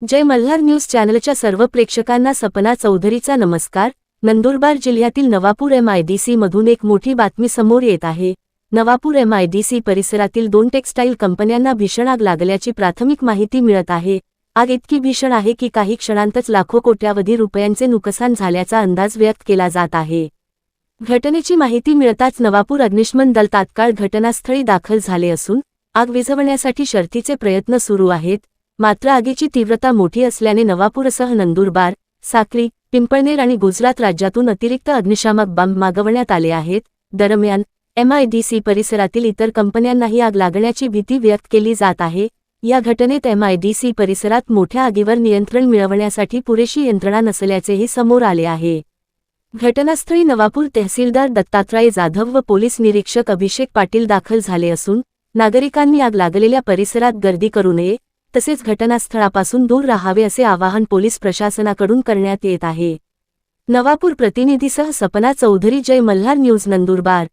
जय Malhar news चॅनलच्या सर्व प्रेक्षकांना सपना चौधरीचा नमस्कार। नंदुरबार जिल्ह्यातील नवापूर MIDC मधून एक मोठी बातमी समोर येत आहे। नवापूर MIDC परिसरातील 2 टेक्सटाईल कंपन्यांना भीषण आग लागल्याची प्राथमिक माहिती मिळत आहे। आग इतकी भीषण आहे की काही क्षणांतच लाखो कोट्यावधी रुपयांचे नुकसान झाल्याचा अंदाज व्यक्त केला जात आहे। घटनेची माहिती मिळताच नवापूर अग्निशमन दल तात्काळ घटनास्थळी दाखल झाले असून आग विझवण्यासाठी शर्थीचे प्रयत्न सुरू आहेत। मात्र आगीची तीव्रता मोठी असल्याने नवापूरसह नंदुरबार, साक्री, पिंपळनेर आणि गुजरात राज्यातून अतिरिक्त अग्निशामक बंब मागवण्यात आले आहेत। दरम्यान MIDC परिसरातील इतर कंपन्यांनाही आग लागण्याची भीती व्यक्त केली जात आहे। या घटनेत MIDC परिसरात मोठ्या आगीवर नियंत्रण मिळवण्यासाठी पुरेशी यंत्रणा नसल्याचेही समोर आले आहे। घटनास्थळी नवापूर तहसीलदार दत्तात्रय जाधव व पोलीस निरीक्षक अभिषेक पाटील दाखल झाले असून नागरिकांनी आग लागलेल्या परिसरात गर्दी करू नये तसेच घटनास्थळापासून दूर राहावे असे आवाहन पोलीस प्रशासनाकडून करण्यात येत आहे। नवापूर प्रतिनिधीसह सपना चौधरी, जय मल्हार न्यूज, नंदुरबार।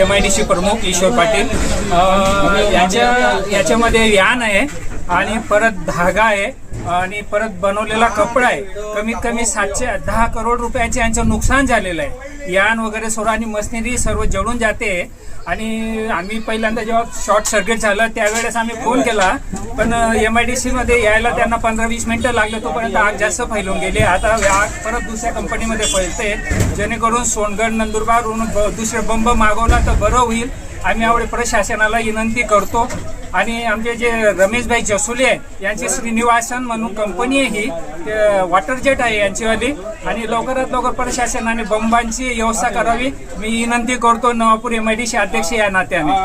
MIDC प्रमुख ईश्वर पाटील. याच्यामध्ये यान आहे आणि परत धागा आहे आणि परत बनवलेला कपडा आहे. कमीत कमी 710 करोड रुपयाचे यांचं नुकसान झालेलं आहे. यान वगैरे सर्व आणि मशिनरी सर्व जळून जाते. आणि आम्ही पहिल्यांदा जेव्हा शॉर्ट सर्किट झालं त्यावेळेस आम्ही फोन केला, पण MIDC मध्ये यायला त्यांना 15-20 मिनिटं लागले. तोपर्यंत आग जास्त फैलून गेली. आता आग परत दुसऱ्या कंपनीमध्ये फैलते, जेणेकरून सोनगड नंदुरबारहून दुसरे बंब मागवला तर बरं होईल. आम्ही यावेळी प्रशासनाला विनंती करतो. आणि आमचे जे रमेशभाई जसुले आहे यांची श्रीनिवासन म्हणून कंपनी आहे, ही वॉटर जेट आहे यांचीवाली. आणि लवकरात लवकर प्रशासनाने बंबांची व्यवस्था करावी मी विनंती करतो नवापूर MIDC अध्यक्ष या नात्याने.